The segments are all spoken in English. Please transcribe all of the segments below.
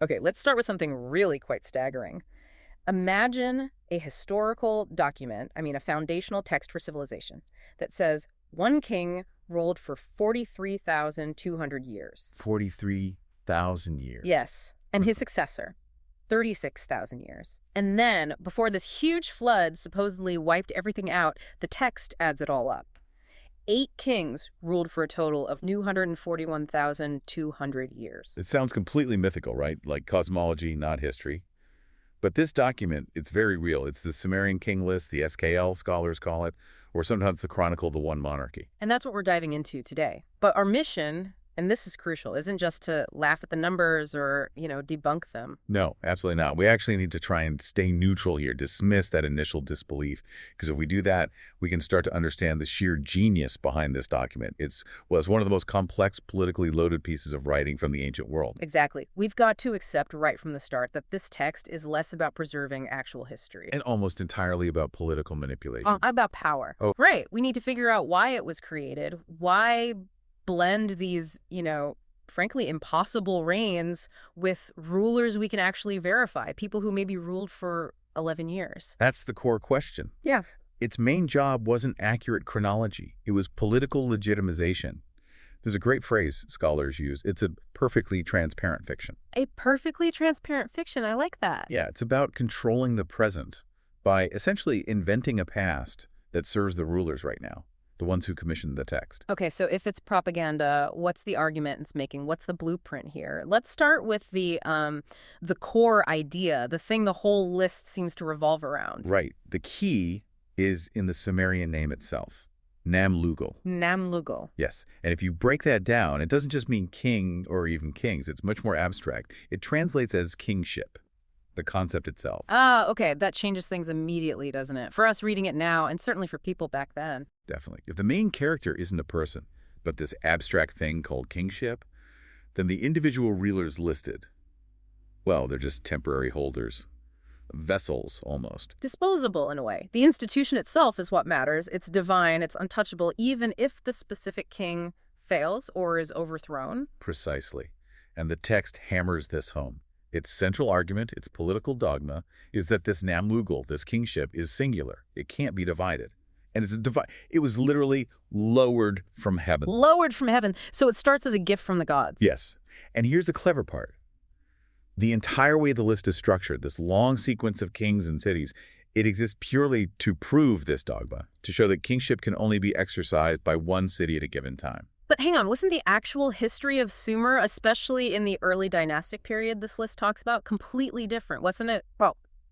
Okay, let's start with something really quite staggering. Imagine a historical document, a foundational text for civilization, that says one king ruled for 43,200 years. 43,000 years. Yes, and his successor, 36,000 years. And then, before this huge flood supposedly wiped everything out, the text adds it all up. 8 kings ruled for a total of 241,200 years. It sounds completely mythical, right? Like cosmology, not history. But this document, it's very real. It's the Sumerian King List, the SKL, scholars call it, or sometimes the Chronicle of the One Monarchy. And that's what we're diving into today. But our mission, and this is crucial, isn't just to laugh at the numbers or, debunk them. No, absolutely not. We actually need to try and stay neutral here, dismiss that initial disbelief. Because if we do that, we can start to understand the sheer genius behind this document. It's one of the most complex, politically loaded pieces of writing from the ancient world. Exactly. We've got to accept right from the start that this text is less about preserving actual history. And almost entirely about political manipulation. About power. Oh. Right. We need to figure out why it was created, why blend these, frankly, impossible reigns with rulers we can actually verify, people who maybe ruled for 11 years. That's the core question. Yeah. Its main job wasn't accurate chronology. It was political legitimization. There's a great phrase scholars use. It's a perfectly transparent fiction. A perfectly transparent fiction. I like that. Yeah, it's about controlling the present by essentially inventing a past that serves the rulers right now, the ones who commissioned the text. Okay, so if it's propaganda, what's the argument it's making? What's the blueprint here? Let's start with the core idea, the thing the whole list seems to revolve around. Right. The key is in the Sumerian name itself, Namlugal. Namlugal. Yes. And if you break that down, it doesn't just mean king or even kings. It's much more abstract. It translates as kingship, the concept itself. Ah, okay. That changes things immediately, doesn't it? For us reading it now, and certainly for people back then. Definitely. If the main character isn't a person, but this abstract thing called kingship, then the individual rulers listed, well, they're just temporary holders. Vessels, almost. Disposable, in a way. The institution itself is what matters. It's divine, it's untouchable, even if the specific king fails or is overthrown. Precisely. And the text hammers this home. Its central argument, its political dogma, is that this Namlugal, this kingship, is singular. It can't be divided. And it was literally lowered from heaven. Lowered from heaven. So it starts as a gift from the gods. Yes. And here's the clever part. The entire way the list is structured, this long sequence of kings and cities, it exists purely to prove this dogma, to show that kingship can only be exercised by one city at a given time. But hang on, wasn't the actual history of Sumer, especially in the early dynastic period this list talks about, completely different? Wasn't it,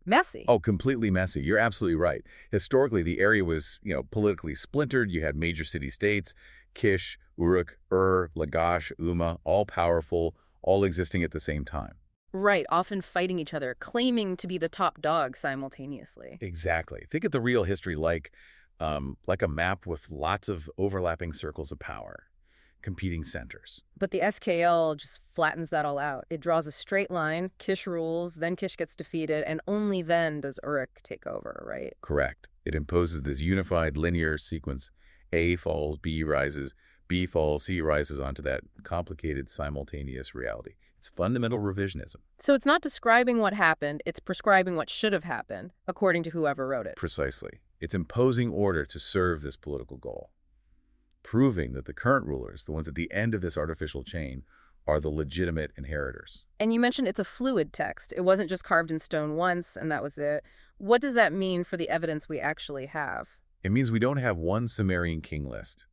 messy? Oh, completely messy. You're absolutely right. Historically, the area was, politically splintered. You had major city-states, Kish, Uruk, Lagash, Umma, all powerful, all existing at the same time. Right, often fighting each other, claiming to be the top dog simultaneously. Exactly. Think of the real history like a map with lots of overlapping circles of power, competing centers. But the SKL just flattens that all out. It draws a straight line, Kish rules, then Kish gets defeated, and only then does Uruk take over, right? Correct. It imposes this unified linear sequence. A falls, B rises, B falls, C rises onto that complicated simultaneous reality. It's fundamental revisionism. So it's not describing what happened, it's prescribing what should have happened, according to whoever wrote it. Precisely. It's imposing order to serve this political goal, proving that the current rulers, the ones at the end of this artificial chain, are the legitimate inheritors. And you mentioned it's a fluid text. It wasn't just carved in stone once, and that was it. What does that mean for the evidence we actually have? It means we don't have one Sumerian king list.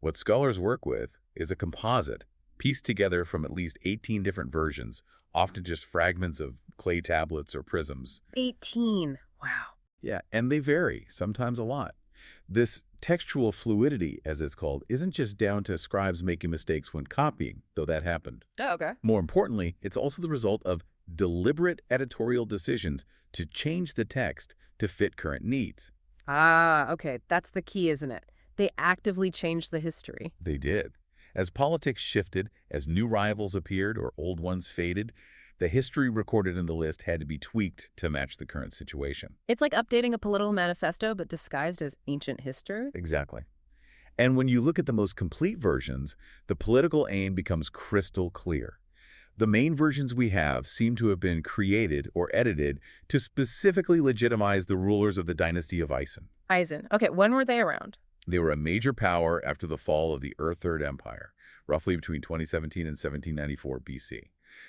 What scholars work with is a composite pieced together from at least 18 different versions, often just fragments of clay tablets or prisms. 18. Wow. Yeah, and they vary, sometimes a lot. This textual fluidity, as it's called, isn't just down to scribes making mistakes when copying, though that happened. Oh, okay. More importantly, it's also the result of deliberate editorial decisions to change the text to fit current needs. Ah, okay. That's the key, isn't it? They actively changed the history. They did. As politics shifted, as new rivals appeared or old ones faded, the history recorded in the list had to be tweaked to match the current situation. It's like updating a political manifesto, but disguised as ancient history? Exactly. And when you look at the most complete versions, the political aim becomes crystal clear. The main versions we have seem to have been created or edited to specifically legitimize the rulers of the dynasty of Ison. Eisen. Okay, when were they around? They were a major power after the fall of the Third Empire, roughly between 2017 and 1794 BC.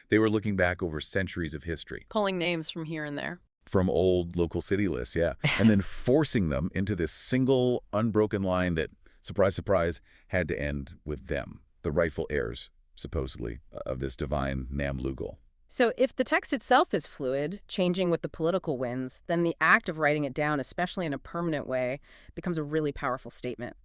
They were looking back over centuries of history. Pulling names from here and there. From old local city lists, yeah. And then forcing them into this single, unbroken line that, surprise, surprise, had to end with them, the rightful heirs, supposedly, of this divine Namlugal. So if the text itself is fluid, changing with the political winds, then the act of writing it down, especially in a permanent way, becomes a really powerful statement.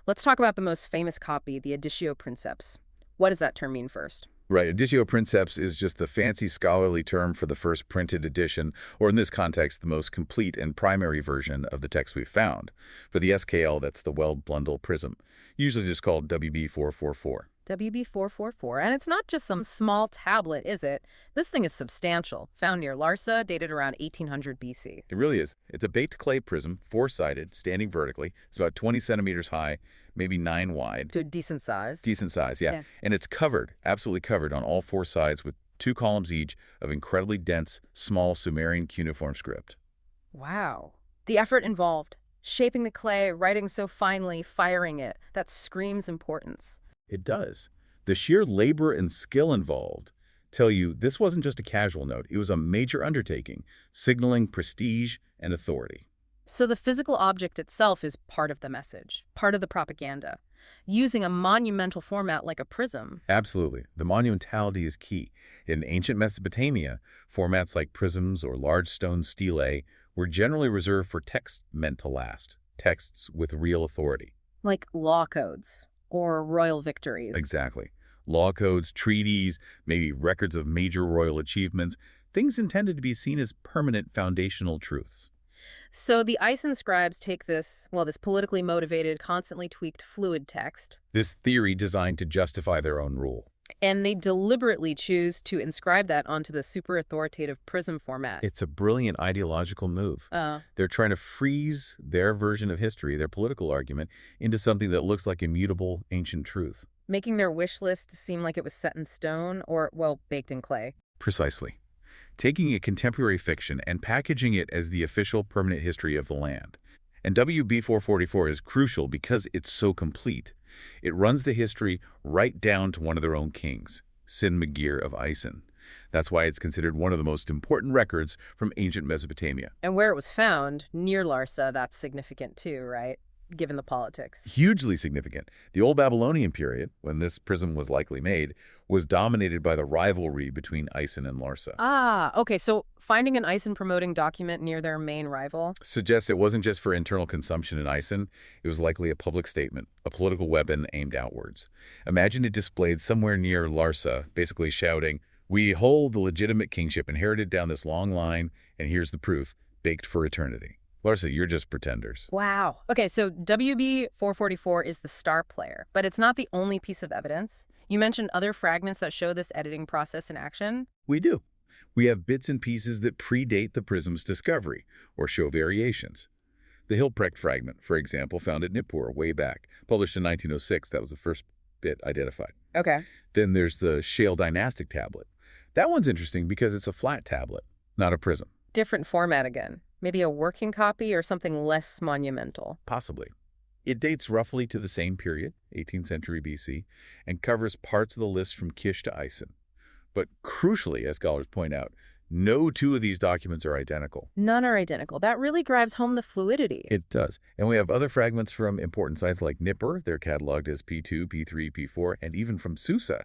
Let's talk about the most famous copy, the Editio Princeps. What does that term mean first? Right, Editio Princeps is just the fancy scholarly term for the first printed edition, or in this context, the most complete and primary version of the text we've found. For the SKL, that's the Weld-Blundell Prism, usually just called WB444. WB444. And it's not just some small tablet, is it? This thing is substantial. Found near Larsa, dated around 1800 BC. It really is. It's a baked clay prism, four-sided, standing vertically. It's about 20 centimeters high, maybe 9 wide. To a decent size. Decent size, yeah. And it's covered, absolutely covered on all four sides with 2 columns each of incredibly dense, small Sumerian cuneiform script. Wow. The effort involved. Shaping the clay, writing so finely, firing it. That screams importance. It does. The sheer labor and skill involved tell you this wasn't just a casual note. It was a major undertaking, signaling prestige and authority. So the physical object itself is part of the message, part of the propaganda. Using a monumental format like a prism. Absolutely. The monumentality is key. In ancient Mesopotamia, formats like prisms or large stone stelae were generally reserved for texts meant to last, texts with real authority. Like law codes. Or royal victories. Exactly. Law codes, treaties, maybe records of major royal achievements, things intended to be seen as permanent foundational truths. So the Ison scribes take this politically motivated, constantly tweaked, fluid text. This theory designed to justify their own rule. And they deliberately choose to inscribe that onto the super authoritative prism format. It's a brilliant ideological move. They're trying to freeze their version of history, their political argument, into something that looks like immutable ancient truth. Making their wish list seem like it was set in stone or, baked in clay. Precisely. Taking a contemporary fiction and packaging it as the official permanent history of the land. And WB444 is crucial because it's so complete. It runs the history right down to one of their own kings, Sin-Magir of Ison. That's why it's considered one of the most important records from ancient Mesopotamia. And where it was found, near Larsa, that's significant too, right? Given the politics. Hugely significant. The Old Babylonian period, when this prism was likely made, was dominated by the rivalry between Ison and Larsa. Okay, so finding an Ison-promoting document near their main rival? Suggests it wasn't just for internal consumption in Ison. It was likely a public statement, a political weapon aimed outwards. Imagine it displayed somewhere near Larsa, basically shouting, "We hold the legitimate kingship inherited down this long line, and here's the proof, baked for eternity." Larsa, you're just pretenders. Wow. Okay, so WB444 is the star player, but it's not the only piece of evidence. You mentioned other fragments that show this editing process in action. We do. We have bits and pieces that predate the prism's discovery, or show variations. The Hilprecht fragment, for example, found at Nippur way back, published in 1906. That was the first bit identified. Okay. Then there's the Shale dynastic tablet. That one's interesting because it's a flat tablet, not a prism. Different format again. Maybe a working copy or something less monumental. Possibly. It dates roughly to the same period, 18th century BC, and covers parts of the list from Kish to Ison. But crucially, as scholars point out, no two of these documents are identical. None are identical. That really drives home the fluidity. It does. And we have other fragments from important sites like Nippur. They're cataloged as P2, P3, P4, and even from Susa,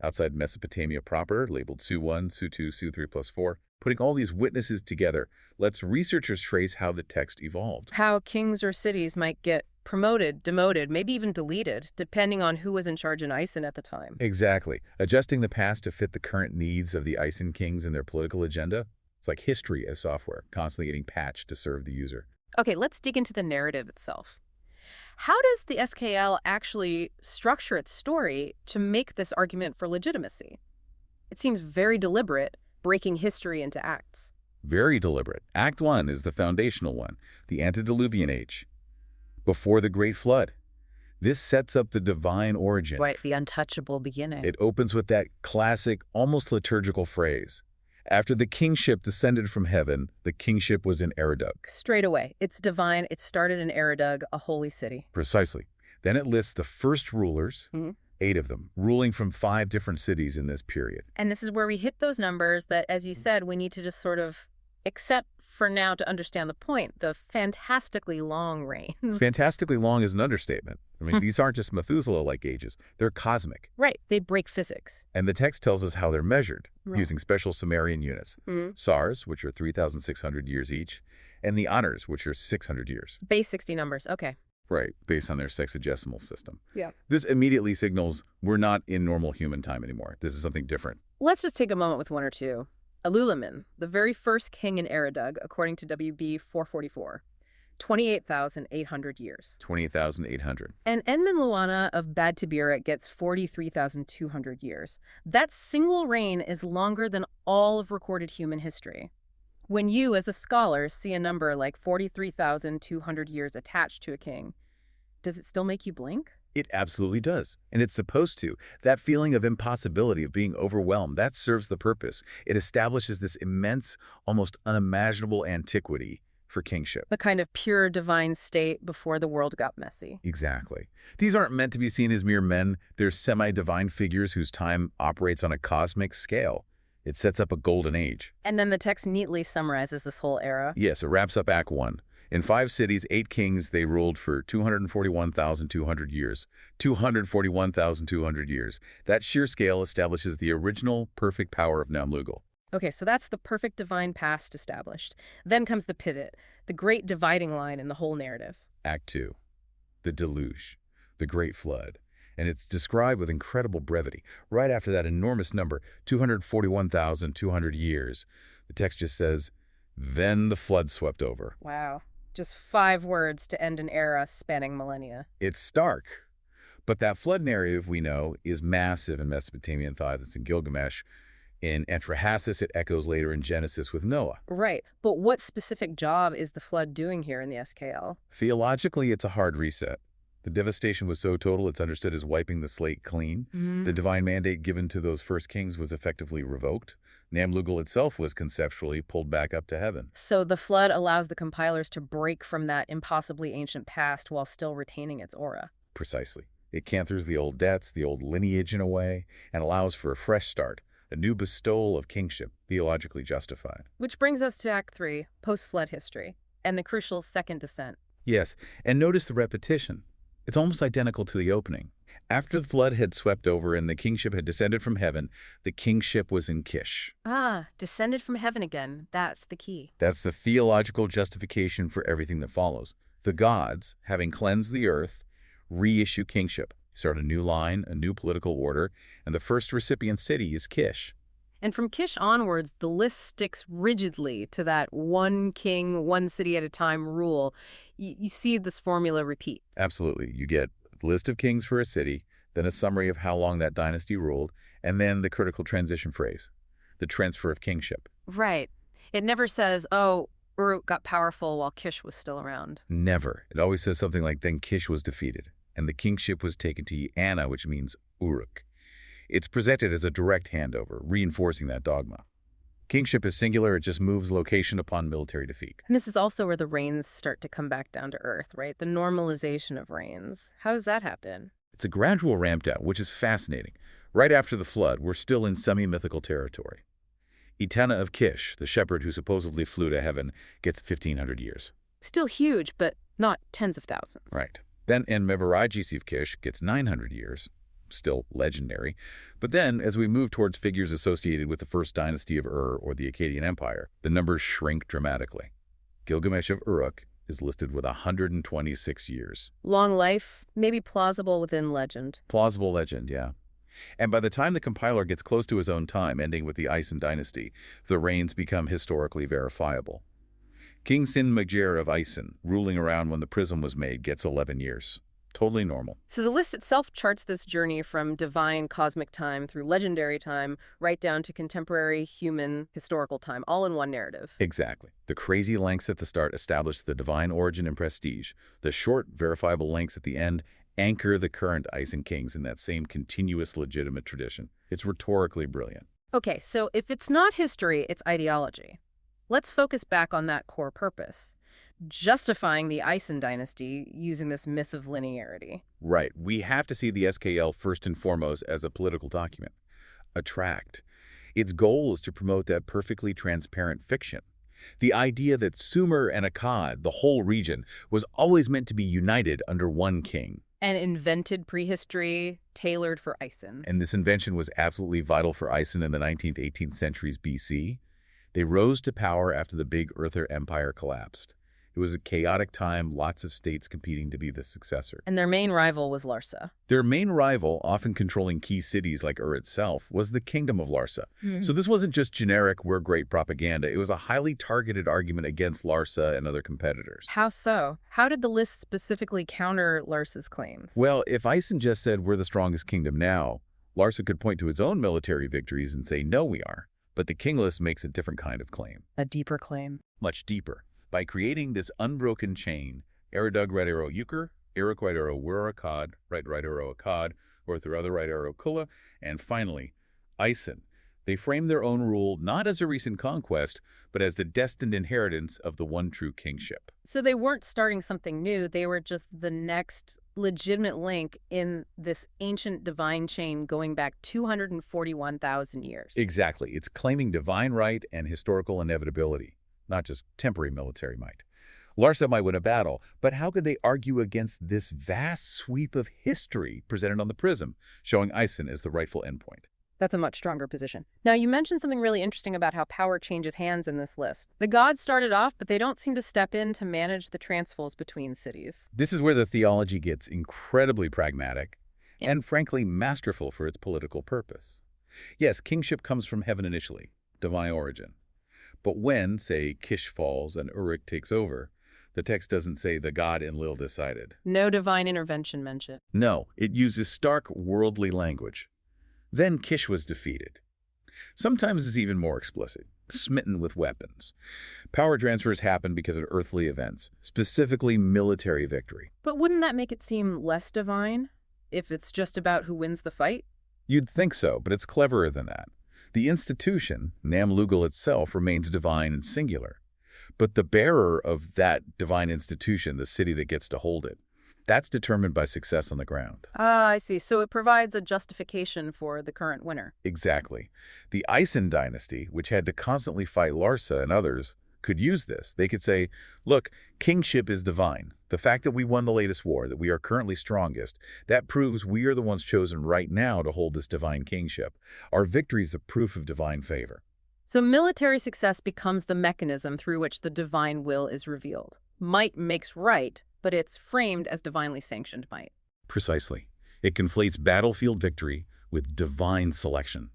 outside Mesopotamia proper, labeled Su1, Su2, Su3 plus 4. Putting all these witnesses together lets researchers trace how the text evolved. How kings or cities might get promoted, demoted, maybe even deleted, depending on who was in charge in Ison at the time. Exactly. Adjusting the past to fit the current needs of the Ison kings and their political agenda. It's like history as software, constantly getting patched to serve the user. Okay, let's dig into the narrative itself. How does the SKL actually structure its story to make this argument for legitimacy? It seems very deliberate, breaking history into acts. Very deliberate. Act 1 is the foundational one, the antediluvian age. Before the Great Flood. This sets up the divine origin. Right, the untouchable beginning. It opens with that classic, almost liturgical phrase. After the kingship descended from heaven, the kingship was in Eridug. Straight away. It's divine. It started in Eridug, a holy city. Precisely. Then it lists the first rulers, Mhm. 8 of them, ruling from 5 different cities in this period. And this is where we hit those numbers that, as you said, we need to just sort of accept for now to understand the point, the fantastically long reigns. Fantastically long is an understatement. I mean, these aren't just Methuselah-like ages. They're cosmic. Right. They break physics. And the text tells us how they're measured, Right. using special Sumerian units. SARs, which are 3,600 years each, and the honors, which are 600 years. Base 60 numbers. Okay. Right, based on their sexagesimal system. Yeah. This immediately signals we're not in normal human time anymore. This is something different. Let's just take a moment with one or two. Alulamin, the very first king in Eridug, according to WB 444, 28,800 years. 28,800. And Enman Luana of Bad Tibiret gets 43,200 years. That single reign is longer than all of recorded human history. When you, as a scholar, see a number like 43,200 years attached to a king, does it still make you blink? It absolutely does. And it's supposed to. That feeling of impossibility, of being overwhelmed, that serves the purpose. It establishes this immense, almost unimaginable antiquity for kingship. The kind of pure divine state before the world got messy. Exactly. These aren't meant to be seen as mere men. They're semi-divine figures whose time operates on a cosmic scale. It sets up a golden age. And then the text neatly summarizes this whole era. Yes, it wraps up Act 1. In 5 cities, 8 kings, they ruled for 241,200 years. 241,200 years. That sheer scale establishes the original perfect power of Namlugal. Okay, so that's the perfect divine past established. Then comes the pivot, the great dividing line in the whole narrative. Act 2. The deluge. The great flood. And it's described with incredible brevity. Right after that enormous number, 241,200 years, the text just says, then the flood swept over. Wow. Just 5 words to end an era spanning millennia. It's stark. But that flood narrative, we know, is massive in Mesopotamian thought. It's in Gilgamesh. In Antrahasis, it echoes later in Genesis with Noah. Right. But what specific job is the flood doing here in the SKL? Theologically, it's a hard reset. The devastation was so total, it's understood as wiping the slate clean. The divine mandate given to those first kings was effectively revoked. Namlugal itself was conceptually pulled back up to heaven. So the flood allows the compilers to break from that impossibly ancient past while still retaining its aura. Precisely. It canthers the old debts, the old lineage in a way, and allows for a fresh start, a new bestowal of kingship, theologically justified. Which brings us to Act 3, post-flood history, and the crucial second descent. Yes, and notice the repetition. It's almost identical to the opening. After the flood had swept over and the kingship had descended from heaven, the kingship was in Kish. Ah, descended from heaven again. That's the key. That's the theological justification for everything that follows. The gods, having cleansed the earth, reissue kingship, start a new line, a new political order, and the first recipient city is Kish. And from Kish onwards, the list sticks rigidly to that one king, one city at a time rule. You see this formula repeat. Absolutely. You get a list of kings for a city, then a summary of how long that dynasty ruled, and then the critical transition phrase, the transfer of kingship. Right. It never says, oh, Uruk got powerful while Kish was still around. Never. It always says something like, then Kish was defeated, and the kingship was taken to Anna, which means Uruk. It's presented as a direct handover, reinforcing that dogma. Kingship is singular, it just moves location upon military defeat. And this is also where the reigns start to come back down to earth, right? The normalization of reigns. How does that happen? It's a gradual ramp down, which is fascinating. Right after the flood, we're still in semi-mythical territory. Etana of Kish, the shepherd who supposedly flew to heaven, gets 1,500 years. Still huge, but not tens of thousands. Right. Then Enmebaragis of Kish gets 900 years. Still legendary. But then, as we move towards figures associated with the first dynasty of Ur or the Akkadian Empire, the numbers shrink dramatically. Gilgamesh of Uruk is listed with 126 years. Long life, maybe plausible within legend. Plausible legend, yeah. And by the time the compiler gets close to his own time, ending with the Isin dynasty, the reigns become historically verifiable. King Sin-Magir of Isin, ruling around when the prism was made, gets 11 years. Totally normal. So the list itself charts this journey from divine cosmic time through legendary time, right down to contemporary human historical time, all in one narrative. Exactly. The crazy lengths at the start establish the divine origin and prestige. The short, verifiable lengths at the end anchor the current Ison kings in that same continuous legitimate tradition. It's rhetorically brilliant. Okay, so if it's not history, it's ideology. Let's focus back on that core purpose, justifying the Ison dynasty using this myth of linearity. Right. We have to see the SKL first and foremost as a political document, a tract. Its goal is to promote that perfectly transparent fiction. The idea that Sumer and Akkad, the whole region, was always meant to be united under one king. An invented prehistory tailored for Ison. And this invention was absolutely vital for Ison in the 19th, 18th centuries BC. They rose to power after the big Earther Empire collapsed. It was a chaotic time, lots of states competing to be the successor. And their main rival was Larsa. Their main rival, often controlling key cities like Ur itself, was the Kingdom of Larsa. So this wasn't just generic, we're great propaganda. It was a highly targeted argument against Larsa and other competitors. How so? How did the list specifically counter Larsa's claims? Well, if Ison just said we're the strongest kingdom now, Larsa could point to its own military victories and say, no, we are. But the King List makes a different kind of claim. A deeper claim. Much deeper. By creating this unbroken chain, Eridug right arrow Euchre, Eric right arrow Wurakad, right arrow Akkad, or through other right arrow Kula, and finally, Ison. They frame their own rule not as a recent conquest, but as the destined inheritance of the one true kingship. So they weren't starting something new, they were just the next legitimate link in this ancient divine chain going back 241,000 years. Exactly. It's claiming divine right and historical inevitability, not just temporary military might. Larsa might win a battle, but how could they argue against this vast sweep of history presented on the prism, showing Ison as the rightful endpoint? That's a much stronger position. Now, you mentioned something really interesting about how power changes hands in this list. The gods started off, but they don't seem to step in to manage the transfers between cities. This is where the theology gets incredibly pragmatic and, frankly, masterful for its political purpose. Yes, kingship comes from heaven initially, divine origin. But when, say, Kish falls and Uruk takes over, the text doesn't say the god Enlil decided. No divine intervention mentioned. No, it uses stark worldly language. Then Kish was defeated. Sometimes it's even more explicit, smitten with weapons. Power transfers happen because of earthly events, specifically military victory. But wouldn't that make it seem less divine if it's just about who wins the fight? You'd think so, but it's cleverer than that. The institution, Namlugal itself, remains divine and singular. But the bearer of that divine institution, the city that gets to hold it, that's determined by success on the ground. Ah, I see. So it provides a justification for the current winner. Exactly. The Ison dynasty, which had to constantly fight Larsa and others, could use this. They could say, look, kingship is divine. The fact that we won the latest war, that we are currently strongest, that proves we are the ones chosen right now to hold this divine kingship. Our victory is a proof of divine favor. So military success becomes the mechanism through which the divine will is revealed. Might makes right, but it's framed as divinely sanctioned might. Precisely. It conflates battlefield victory with divine selection.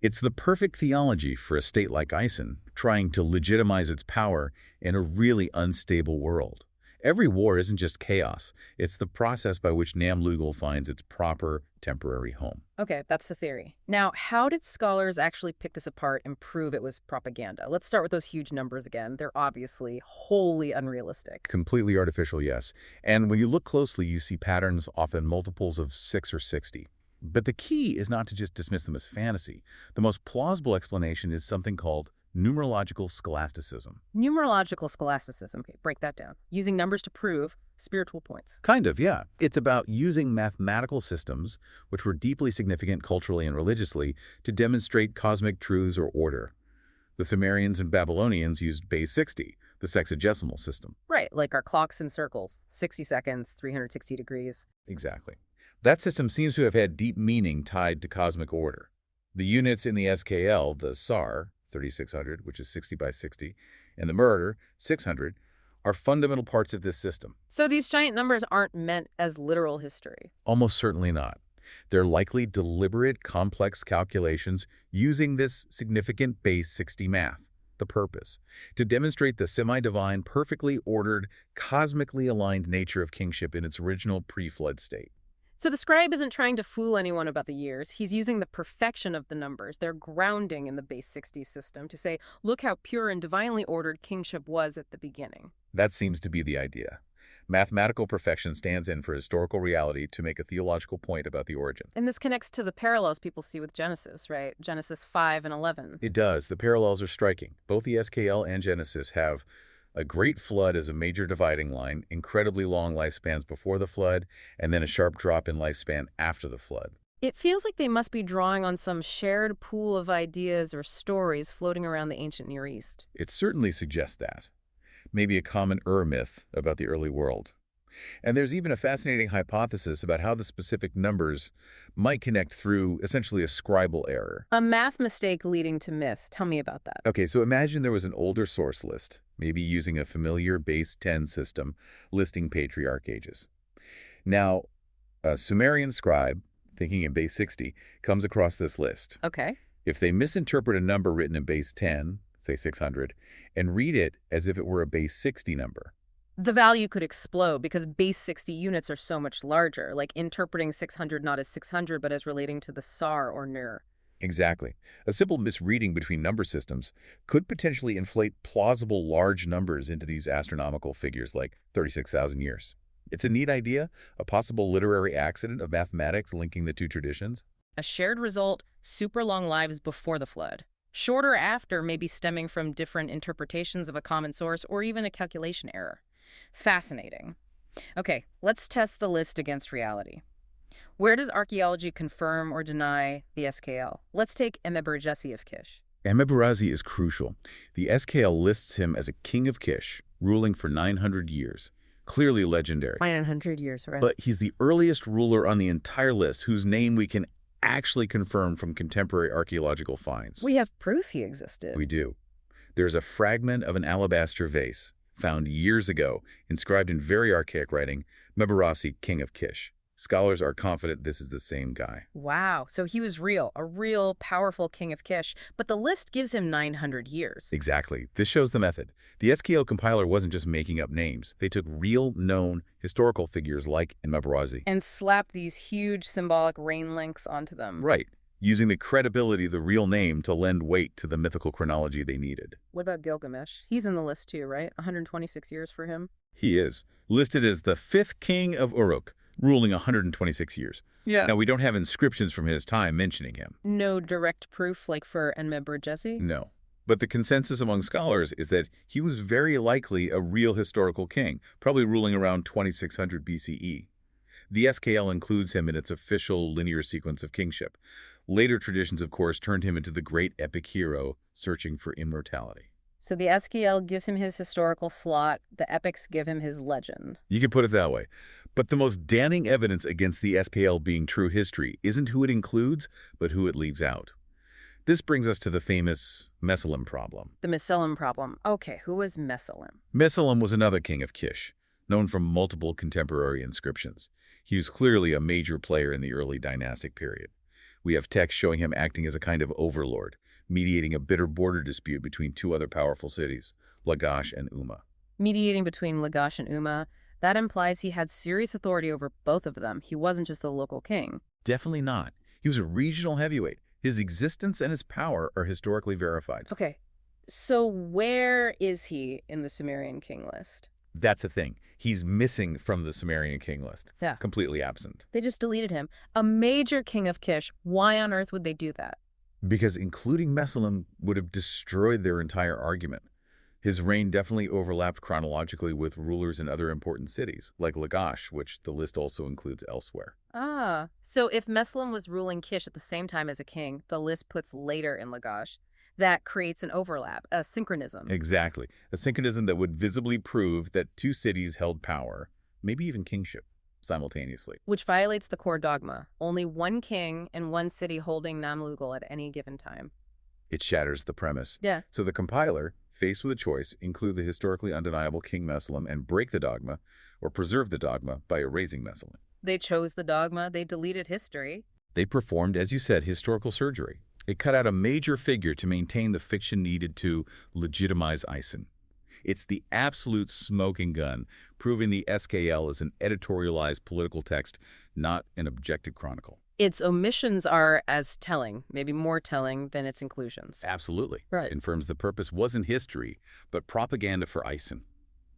It's the perfect theology for a state like Ison, trying to legitimize its power in a really unstable world. Every war isn't just chaos. It's the process by which Namlugal finds its proper temporary home. Okay, that's the theory. Now, how did scholars actually pick this apart and prove it was propaganda? Let's start with those huge numbers again. They're obviously wholly unrealistic. Completely artificial, yes. And when you look closely, you see patterns, often multiples of 6 or 60. But the key is not to just dismiss them as fantasy. The most plausible explanation is something called numerological scholasticism. Numerological scholasticism. Okay, break that down. Using numbers to prove spiritual points. Kind of, yeah. It's about using mathematical systems, which were deeply significant culturally and religiously, to demonstrate cosmic truths or order. The Sumerians and Babylonians used base 60, the sexagesimal system. Right, like our clocks in circles. 60 seconds, 360 degrees. Exactly. That system seems to have had deep meaning tied to cosmic order. The units in the SKL, the SAR, 3600, which is 60 by 60, and the Murder, 600, are fundamental parts of this system. So these giant numbers aren't meant as literal history. Almost certainly not. They're likely deliberate, complex calculations using this significant base 60 math, the purpose, to demonstrate the semi-divine, perfectly ordered, cosmically aligned nature of kingship in its original pre-flood state. So the scribe isn't trying to fool anyone about the years. He's using the perfection of the numbers, their grounding in the base 60 system, to say, look how pure and divinely ordered kingship was at the beginning. That seems to be the idea. Mathematical perfection stands in for historical reality to make a theological point about the origin. And this connects to the parallels people see with Genesis, right? Genesis 5 and 11. It does. The parallels are striking. Both the SKL and Genesis have a great flood as a major dividing line, incredibly long lifespans before the flood, and then a sharp drop in lifespan after the flood. It feels like they must be drawing on some shared pool of ideas or stories floating around the ancient Near East. It certainly suggests that. Maybe a common myth about the early world. And there's even a fascinating hypothesis about how the specific numbers might connect through essentially a scribal error. A math mistake leading to myth. Tell me about that. Okay, so imagine there was an older source list, maybe using a familiar base 10 system listing patriarch ages. Now, a Sumerian scribe, thinking in base 60, comes across this list. Okay. If they misinterpret a number written in base 10, say 600, and read it as if it were a base 60 number, the value could explode because base 60 units are so much larger, like interpreting 600 not as 600 but as relating to the SAR or NIR. Exactly. A simple misreading between number systems could potentially inflate plausible large numbers into these astronomical figures like 36,000 years. It's a neat idea, a possible literary accident of mathematics linking the two traditions. A shared result, super long lives before the flood. Shorter after, maybe stemming from different interpretations of a common source or even a calculation error. Fascinating. Okay, let's test the list against reality. Where does archaeology confirm or deny the SKL? Let's take Emeberjesi of Kish. Emeberjesi is crucial. The SKL lists him as a king of Kish, ruling for 900 years. Clearly legendary. 900 years, right? But he's the earliest ruler on the entire list whose name we can actually confirm from contemporary archaeological finds. We have proof he existed. We do. There's a fragment of an alabaster vase found years ago, inscribed in very archaic writing, Meberasi, king of Kish. Scholars are confident this is the same guy. Wow, so he was real, a real powerful king of Kish, but the list gives him 900 years. Exactly. This shows the method. The SKL compiler wasn't just making up names. They took real, known, historical figures like Meberasi and slapped these huge symbolic reign links onto them. Right, using the credibility of the real name to lend weight to the mythical chronology they needed. What about Gilgamesh? He's in the list too, right? 126 years for him. He is. Listed as the 5th king of Uruk, ruling 126 years. Yeah. Now, we don't have inscriptions from his time mentioning him. No direct proof like for Enmeberjesi? No. But the consensus among scholars is that he was very likely a real historical king, probably ruling around 2600 BCE. The SKL includes him in its official linear sequence of kingship. Later traditions, of course, turned him into the great epic hero searching for immortality. So the SKL gives him his historical slot, the epics give him his legend. You could put it that way. But the most damning evidence against the SKL being true history isn't who it includes, but who it leaves out. This brings us to the famous Mesalim problem. The Mesalim problem. Okay, who was Mesalim? Mesalim was another king of Kish, known from multiple contemporary inscriptions. He was clearly a major player in the early dynastic period. We have texts showing him acting as a kind of overlord, mediating a bitter border dispute between two other powerful cities, Lagash and Umma. Mediating between Lagash and Umma, that implies he had serious authority over both of them. He wasn't just the local king. Definitely not. He was a regional heavyweight. His existence and his power are historically verified. Okay, so where is he in the Sumerian King List? That's the thing. He's missing from the Sumerian King List. Yeah. Completely absent. They just deleted him. A major king of Kish. Why on earth would they do that? Because including Mesalim would have destroyed their entire argument. His reign definitely overlapped chronologically with rulers in other important cities, like Lagash, which the list also includes elsewhere. Ah, so if Mesalim was ruling Kish at the same time as a king, the list puts later in Lagash. That creates an overlap, a synchronism. Exactly. A synchronism that would visibly prove that two cities held power, maybe even kingship, simultaneously. Which violates the core dogma. Only one king and one city holding Namlugal at any given time. It shatters the premise. Yeah. So the compiler, faced with a choice, include the historically undeniable King Mesalim and break the dogma, or preserve the dogma by erasing Mesalim. They chose the dogma, they deleted history. They performed, as you said, historical surgery. It cut out a major figure to maintain the fiction needed to legitimize Ison. It's the absolute smoking gun, proving the SKL is an editorialized political text, not an objective chronicle. Its omissions are as telling, maybe more telling than its inclusions. Absolutely. Right. Confirms the purpose wasn't history, but propaganda for Ison.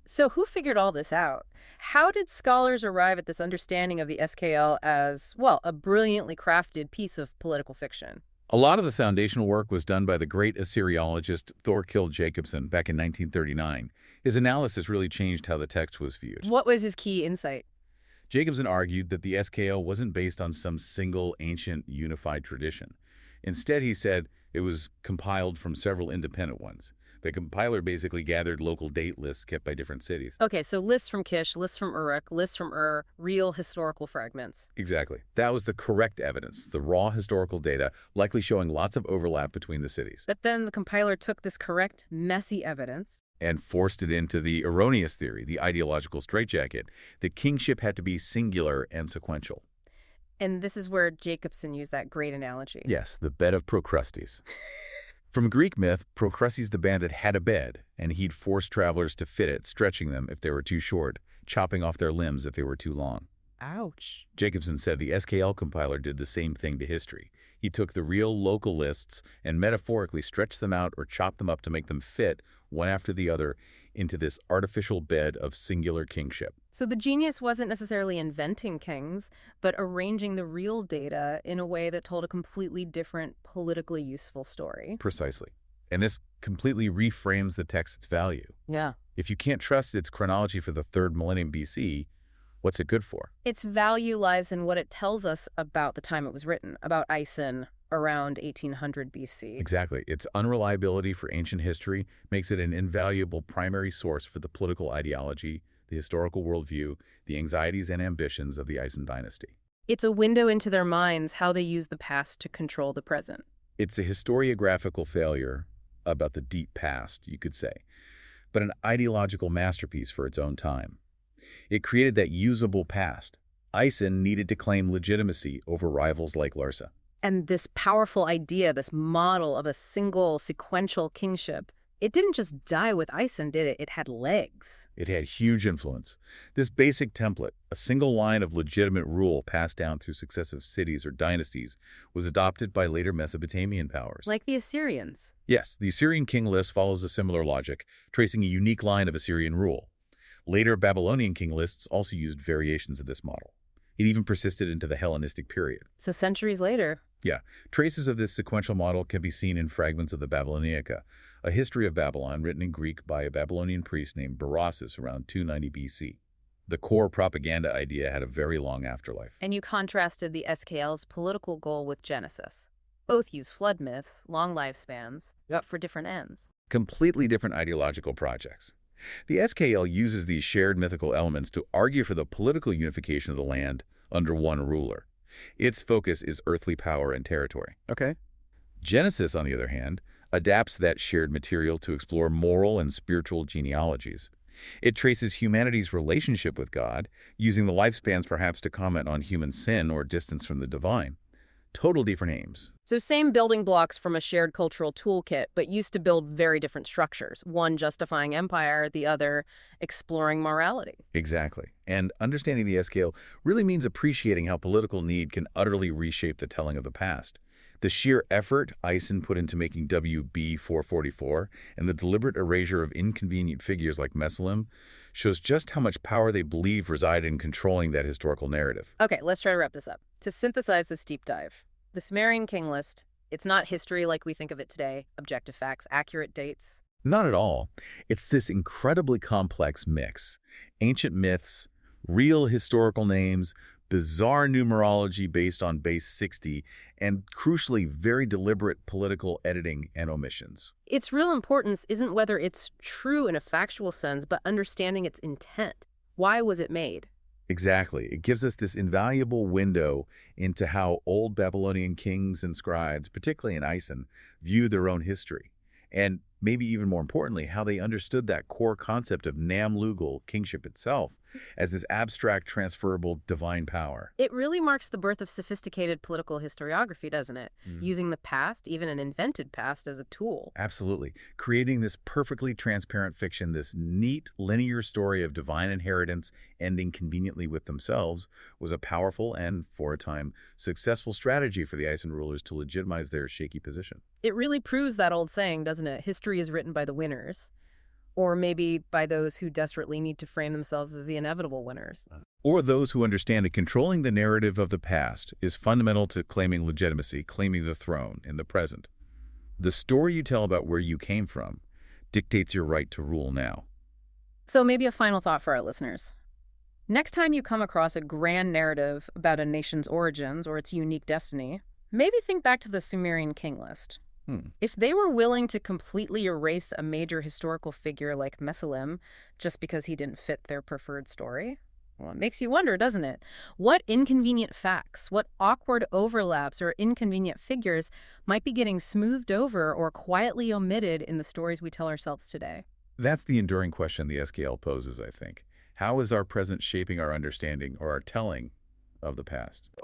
So who figured all this out? How did scholars arrive at this understanding of the SKL as, well, a brilliantly crafted piece of political fiction? A lot of the foundational work was done by the great Assyriologist Thorkild Jacobson back in 1939. His analysis really changed how the text was viewed. What was his key insight? Jacobson argued that the SKL wasn't based on some single ancient unified tradition. Instead, he said it was compiled from several independent ones. The compiler basically gathered local date lists kept by different cities. Okay, so lists from Kish, lists from Uruk, lists from Ur, real historical fragments. Exactly. That was the correct evidence, the raw historical data, likely showing lots of overlap between the cities, But then the compiler took this correct, messy evidence. and forced it into the erroneous theory, the ideological straitjacket, that kingship had to be singular and sequential. And this is where Jacobson used that great analogy. Yes, the bed of Procrustes. From Greek myth, Procrustes the bandit had a bed, and he'd force travelers to fit it, stretching them if they were too short, chopping off their limbs if they were too long. Ouch. Jacobson said the SKL compiler did the same thing to history. He took the real local lists and metaphorically stretched them out or chopped them up to make them fit, one after the other, into this artificial bed of singular kingship. So the genius wasn't necessarily inventing kings, but arranging the real data in a way that told a completely different, politically useful story. Precisely. And this completely reframes the text's value. Yeah. If you can't trust its chronology for the 3rd millennium BC, what's it good for? Its value lies in what it tells us about the time it was written, about Ison around 1800 BC. Exactly. Its unreliability for ancient history makes it an invaluable primary source for the political ideology, the historical worldview, the anxieties and ambitions of the Ison dynasty. It's a window into their minds, how they use the past to control the present. It's a historiographical failure about the deep past, you could say, but an ideological masterpiece for its own time. It created that usable past. Ison needed to claim legitimacy over rivals like Larsa. And this powerful idea, this model of a single sequential kingship, it didn't just die with Ison, did it? It had legs. It had huge influence. This basic template, a single line of legitimate rule passed down through successive cities or dynasties, was adopted by later Mesopotamian powers. Like the Assyrians. Yes, the Assyrian King List follows a similar logic, tracing a unique line of Assyrian rule. Later Babylonian King Lists also used variations of this model. It even persisted into the Hellenistic period. So centuries later. Yeah, traces of this sequential model can be seen in fragments of the Babylonica, a history of Babylon written in Greek by a Babylonian priest named Berossus around 290 BC. The core propaganda idea had a very long afterlife. And you contrasted the SKL's political goal with Genesis. Both use flood myths, long lifespans, but for different ends. Completely different ideological projects. The SKL uses these shared mythical elements to argue for the political unification of the land under one ruler. Its focus is earthly power and territory. Okay. Genesis, on the other hand, adapts that shared material to explore moral and spiritual genealogies. It traces humanity's relationship with God, using the lifespans perhaps to comment on human sin or distance from the divine. Total different aims. So same building blocks from a shared cultural toolkit, but used to build very different structures. One justifying empire, the other exploring morality. Exactly. And understanding the SKL really means appreciating how political need can utterly reshape the telling of the past. The sheer effort Ison put into making WB 444 and the deliberate erasure of inconvenient figures like Mesalim shows just how much power they believe resided in controlling that historical narrative. Okay, let's try to wrap this up. To synthesize this deep dive, the Sumerian King List, it's not history like we think of it today, objective facts, accurate dates. Not at all. It's this incredibly complex mix. Ancient myths, real historical names, bizarre numerology based on base 60, and crucially, very deliberate political editing and omissions. Its real importance isn't whether it's true in a factual sense, but understanding its intent. Why was it made? Exactly. It gives us this invaluable window into how old Babylonian kings and scribes, particularly in Ison, viewed their own history. And maybe even more importantly, how they understood that core concept of Nam-Lugal, kingship itself, as this abstract, transferable divine power. It really marks the birth of sophisticated political historiography, doesn't it? Using the past, even an invented past, as a tool. Absolutely. Creating this perfectly transparent fiction, this neat, linear story of divine inheritance ending conveniently with themselves, was a powerful and, for a time, successful strategy for the Ison rulers to legitimize their shaky position. It really proves that old saying, doesn't it? History is written by the winners. Or maybe by those who desperately need to frame themselves as the inevitable winners. Or those who understand that controlling the narrative of the past is fundamental to claiming legitimacy, claiming the throne in the present. The story you tell about where you came from dictates your right to rule now. So maybe a final thought for our listeners. Next time you come across a grand narrative about a nation's origins or its unique destiny, maybe think back to the Sumerian King List. Hmm. If they were willing to completely erase a major historical figure like Mesalim just because he didn't fit their preferred story, well, it makes you wonder, doesn't it? What inconvenient facts, what awkward overlaps or inconvenient figures might be getting smoothed over or quietly omitted in the stories we tell ourselves today? That's the enduring question the SKL poses, I think. How is our present shaping our understanding or our telling of the past?